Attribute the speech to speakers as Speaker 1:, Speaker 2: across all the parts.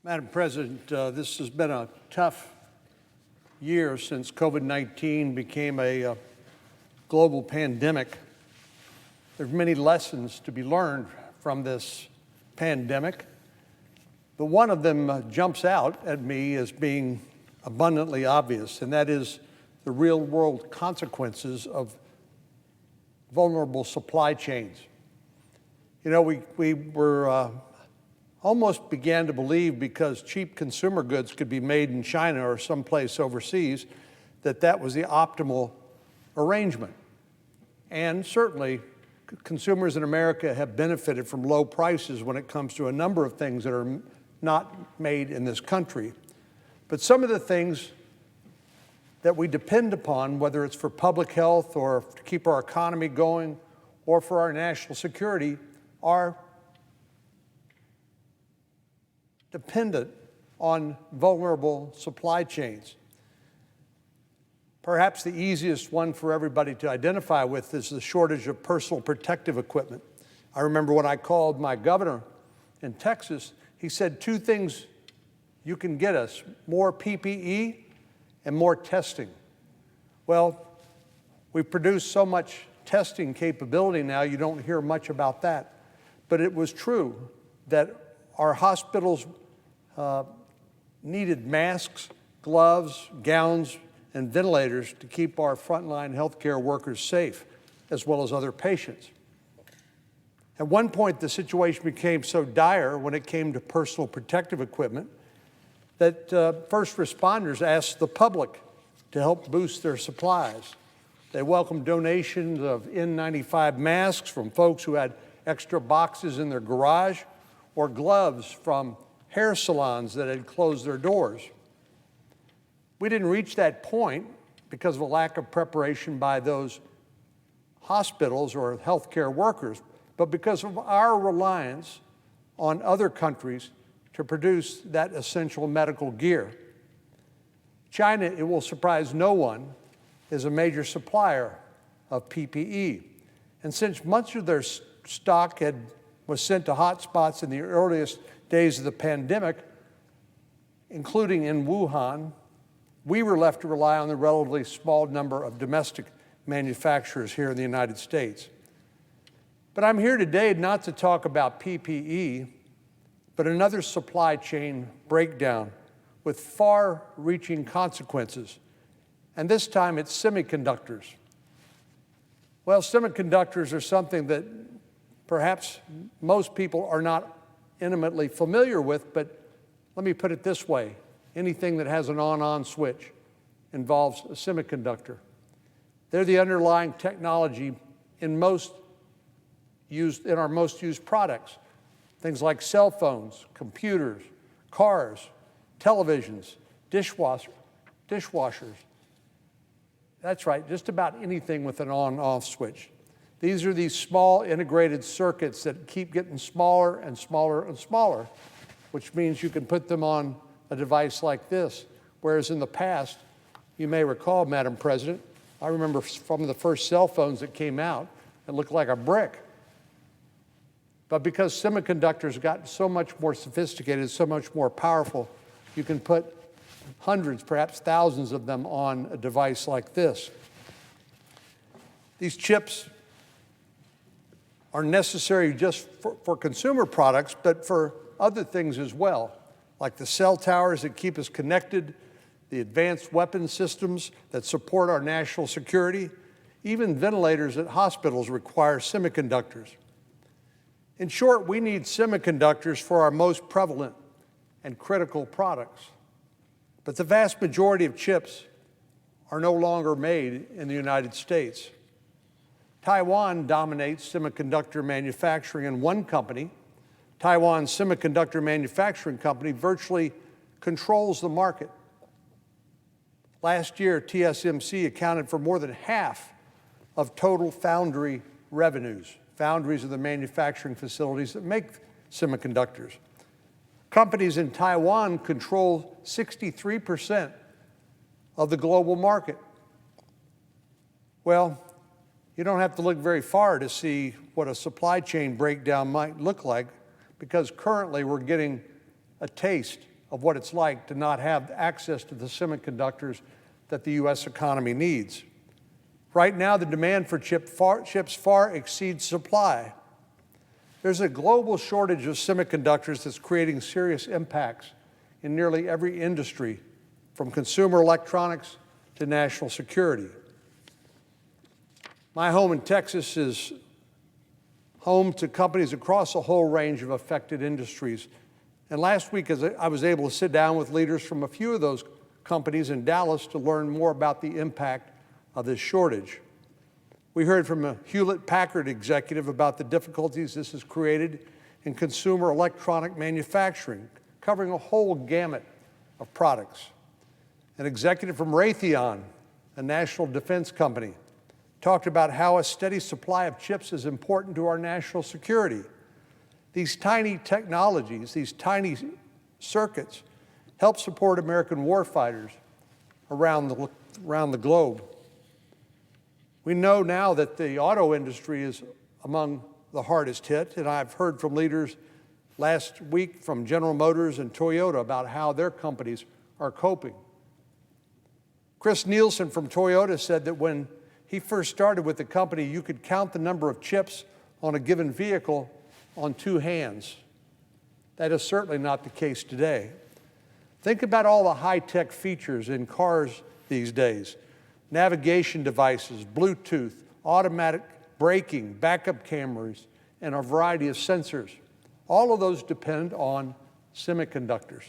Speaker 1: Madam President, this has been a tough year since COVID-19 became a global pandemic. There's many lessons to be learned from this pandemic, but one of them jumps out at me as being abundantly obvious, and that is the real-world consequences of vulnerable supply chains. You know, we were almost began to believe, because cheap consumer goods could be made in China or someplace overseas, that that was the optimal arrangement. And certainly, consumers in America have benefited from low prices when it comes to a number of things that are not made in this country. But some of the things that we depend upon, whether it's for public health or to keep our economy going or for our national security, are dependent on vulnerable supply chains. Perhaps the easiest one for everybody to identify with is the shortage of personal protective equipment. I remember when I called my governor in Texas, he said two things you can get us: more PPE and more testing. Well, we produce so much testing capability now, you don't hear much about that. But it was true that our hospitals needed masks, gloves, gowns, and ventilators to keep our frontline healthcare workers safe, as well as other patients. At one point, the situation became so dire when it came to personal protective equipment that first responders asked the public to help boost their supplies. They welcomed donations of N95 masks from folks who had extra boxes in their garage, or gloves from hair salons that had closed their doors. We didn't reach that point because of a lack of preparation by those hospitals or healthcare workers, but because of our reliance on other countries to produce that essential medical gear. China, it will surprise no one, is a major supplier of PPE. And since much of their stock was sent to hotspots in the earliest days of the pandemic, including in Wuhan, we were left to rely on the relatively small number of domestic manufacturers here in the United States. But I'm here today not to talk about PPE, but another supply chain breakdown with far-reaching consequences. And this time it's semiconductors. Well, semiconductors are something that perhaps most people are not intimately familiar with, but let me put it this way: anything that has an on-on switch involves a semiconductor. They're the underlying technology in our most used products. Things like cell phones, computers, cars, televisions, dishwashers. That's right, just about anything with an on-off switch. These are these small integrated circuits that keep getting smaller and smaller and smaller, which means you can put them on a device like this. Whereas in the past, you may recall, Madam President, I remember from the first cell phones that came out, it looked like a brick. But because semiconductors got so much more sophisticated, so much more powerful, you can put hundreds, perhaps thousands of them on a device like this. These chips are necessary just for consumer products, but for other things as well, like the cell towers that keep us connected, the advanced weapon systems that support our national security. Even ventilators at hospitals require semiconductors. In short, we need semiconductors for our most prevalent and critical products. But the vast majority of chips are no longer made in the United States. Taiwan dominates semiconductor manufacturing, and one company, Taiwan's Semiconductor Manufacturing Company, virtually controls the market. Last year, TSMC accounted for more than half of total foundry revenues. Foundries are the manufacturing facilities that make semiconductors. Companies in Taiwan control 63% of the global market. Well, you don't have to look very far to see what a supply chain breakdown might look like, because currently we're getting a taste of what it's like to not have access to the semiconductors that the U.S. economy needs. Right now, the demand for chips far exceeds supply. There's a global shortage of semiconductors that's creating serious impacts in nearly every industry, from consumer electronics to national security. My home in Texas is home to companies across a whole range of affected industries. And last week, I was able to sit down with leaders from a few of those companies in Dallas to learn more about the impact of this shortage. We heard from a Hewlett-Packard executive about the difficulties this has created in consumer electronic manufacturing, covering a whole gamut of products. An executive from Raytheon, a national defense company, talked about how a steady supply of chips is important to our national security. These tiny technologies, these tiny circuits, help support American warfighters around the globe. We know now that the auto industry is among the hardest hit, and I've heard from leaders last week from General Motors and Toyota about how their companies are coping. Chris Nielsen from Toyota said that when he first started with the company, you could count the number of chips on a given vehicle on two hands. That is certainly not the case today. Think about all the high-tech features in cars these days: navigation devices, Bluetooth, automatic braking, backup cameras, and a variety of sensors. All of those depend on semiconductors.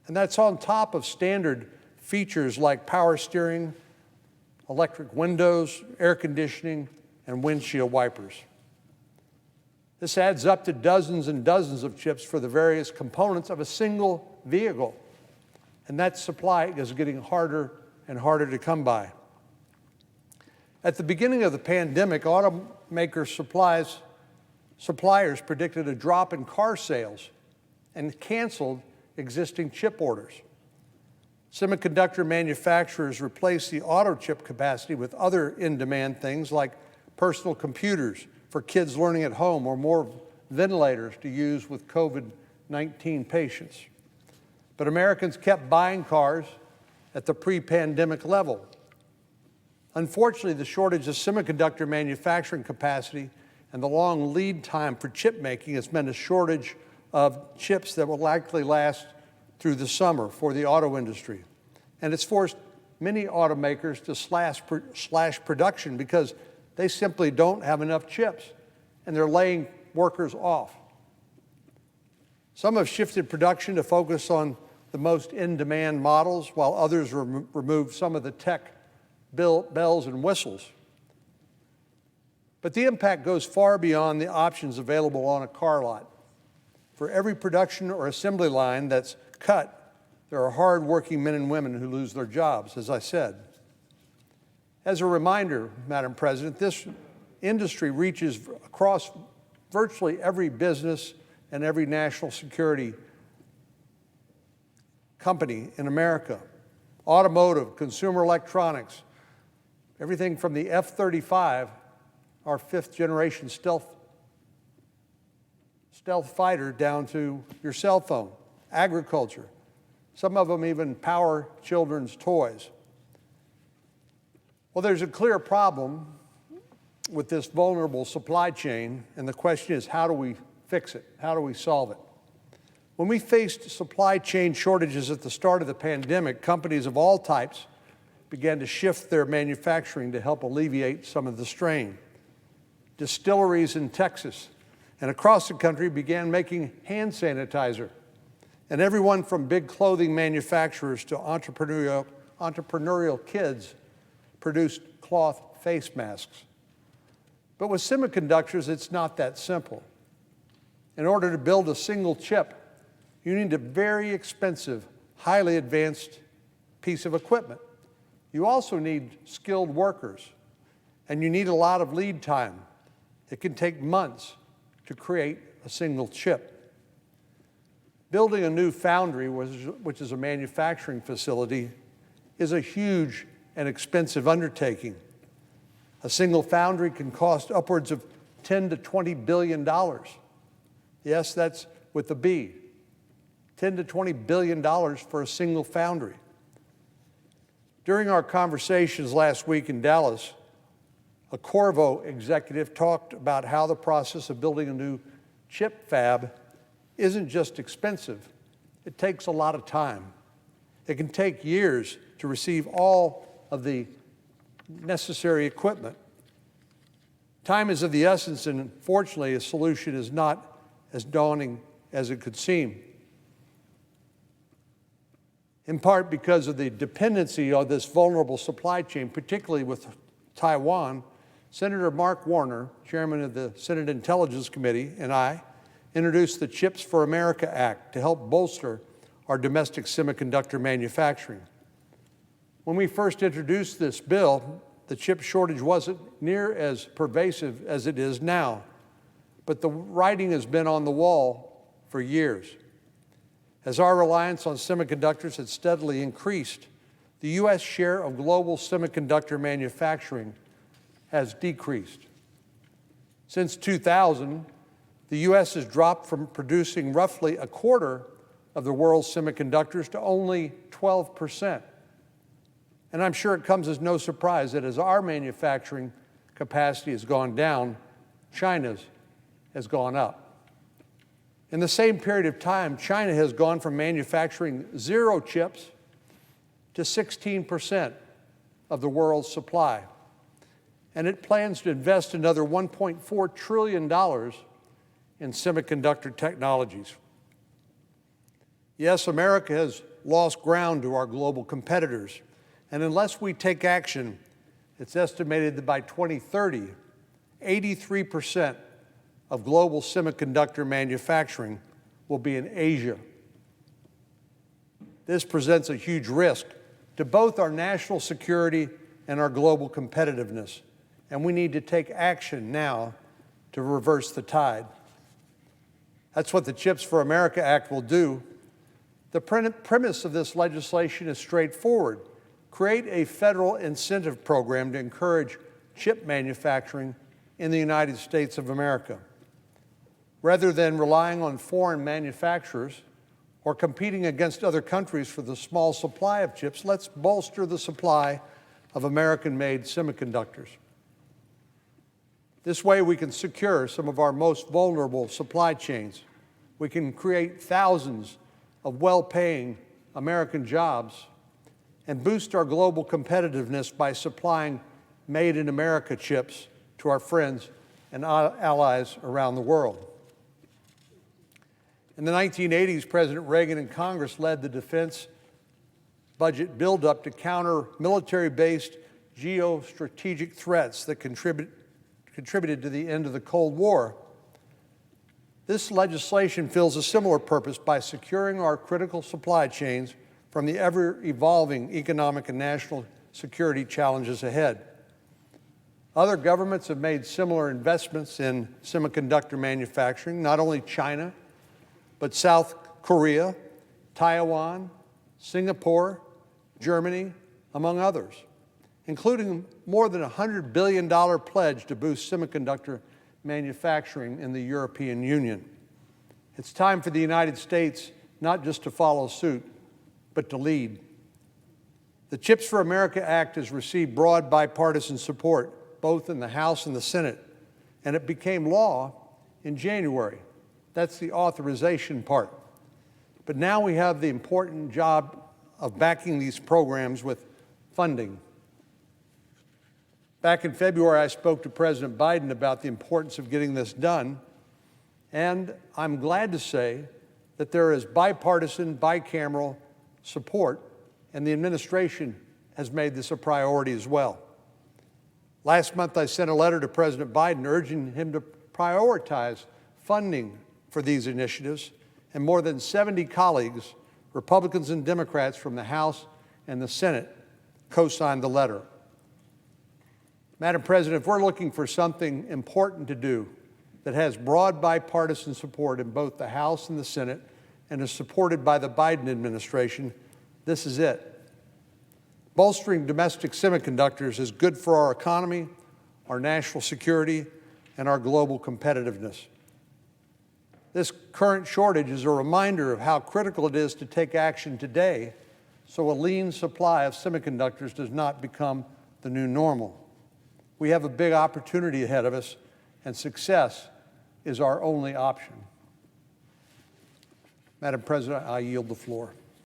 Speaker 1: And that's on top of standard features like power steering, electric windows, air conditioning, and windshield wipers. This adds up to dozens and dozens of chips for the various components of a single vehicle. And that supply is getting harder and harder to come by. At the beginning of the pandemic, automaker suppliers predicted a drop in car sales and canceled existing chip orders. Semiconductor manufacturers replaced the auto chip capacity with other in-demand things like personal computers for kids learning at home, or more ventilators to use with COVID-19 patients. But Americans kept buying cars at the pre-pandemic level. Unfortunately, the shortage of semiconductor manufacturing capacity and the long lead time for chip making has meant a shortage of chips that will likely last through the summer for the auto industry. And it's forced many automakers to slash production because they simply don't have enough chips, and they're laying workers off. Some have shifted production to focus on the most in-demand models, while others removed some of the tech bells and whistles. But the impact goes far beyond the options available on a car lot. For every production or assembly line that's cut, there are hard-working men and women who lose their jobs, as I said. As a reminder, Madam President, this industry reaches across virtually every business and every national security company in America: automotive, consumer electronics, everything from the F-35, our fifth-generation stealth fighter, down to your cell phone, agriculture. Some of them even power children's toys. Well, there's a clear problem with this vulnerable supply chain, and the question is, how do we fix it? How do we solve it? When we faced supply chain shortages at the start of the pandemic, companies of all types began to shift their manufacturing to help alleviate some of the strain. Distilleries in Texas and across the country began making hand sanitizer, and everyone from big clothing manufacturers to entrepreneurial kids produced cloth face masks. But with semiconductors, it's not that simple. In order to build a single chip, you need a very expensive, highly advanced piece of equipment. You also need skilled workers, and you need a lot of lead time. It can take months to create a single chip. Building a new foundry, which is a manufacturing facility, is a huge and expensive undertaking. A single foundry can cost upwards of $10 to $20 billion. Yes, that's with a B. $10 to $20 billion for a single foundry. During our conversations last week in Dallas, a Qorvo executive talked about how the process of building a new chip fab isn't just expensive, it takes a lot of time. It can take years to receive all of the necessary equipment. Time is of the essence, and unfortunately, a solution is not as daunting as it could seem. In part because of the dependency on this vulnerable supply chain, particularly with Taiwan, Senator Mark Warner, chairman of the Senate Intelligence Committee, and I introduced the CHIPS for America Act to help bolster our domestic semiconductor manufacturing. When we first introduced this bill, the chip shortage wasn't near as pervasive as it is now, but the writing has been on the wall for years. As our reliance on semiconductors has steadily increased, the U.S. share of global semiconductor manufacturing has decreased. Since 2000, the U.S. has dropped from producing roughly a quarter of the world's semiconductors to only 12%. And I'm sure it comes as no surprise that as our manufacturing capacity has gone down, China's has gone up. In the same period of time, China has gone from manufacturing 0 chips to 16% of the world's supply. And it plans to invest another $1.4 trillion in semiconductor technologies. Yes, America has lost ground to our global competitors, and unless we take action, it's estimated that by 2030, 83% of global semiconductor manufacturing will be in Asia. This presents a huge risk to both our national security and our global competitiveness, and we need to take action now to reverse the tide. That's what the CHIPS for America Act will do. The premise of this legislation is straightforward. Create a federal incentive program to encourage chip manufacturing in the United States of America. Rather than relying on foreign manufacturers or competing against other countries for the small supply of chips, let's bolster the supply of American-made semiconductors. This way we can secure some of our most vulnerable supply chains. We can create thousands of well-paying American jobs and boost our global competitiveness by supplying made-in-America chips to our friends and allies around the world. In the 1980s, President Reagan and Congress led the defense budget buildup to counter military-based geostrategic threats that contributed to the end of the Cold War. This legislation fills a similar purpose by securing our critical supply chains from the ever-evolving economic and national security challenges ahead. Other governments have made similar investments in semiconductor manufacturing, not only China, but South Korea, Taiwan, Singapore, Germany, among others, including more than a $100 billion pledge to boost semiconductor manufacturing in the European Union. It's time for the United States not just to follow suit, but to lead. The CHIPS for America Act has received broad bipartisan support, both in the House and the Senate, and it became law in January. That's the authorization part. But now we have the important job of backing these programs with funding. Back in February, I spoke to President Biden about the importance of getting this done, and I'm glad to say that there is bipartisan, bicameral support, and the administration has made this a priority as well. Last month, I sent a letter to President Biden urging him to prioritize funding for these initiatives, and more than 70 colleagues, Republicans and Democrats from the House and the Senate, co-signed the letter. Madam President, if we're looking for something important to do that has broad bipartisan support in both the House and the Senate and is supported by the Biden administration, this is it. Bolstering domestic semiconductors is good for our economy, our national security, and our global competitiveness. This current shortage is a reminder of how critical it is to take action today so a lean supply of semiconductors does not become the new normal. We have a big opportunity ahead of us, and success is our only option. Madam President, I yield the floor.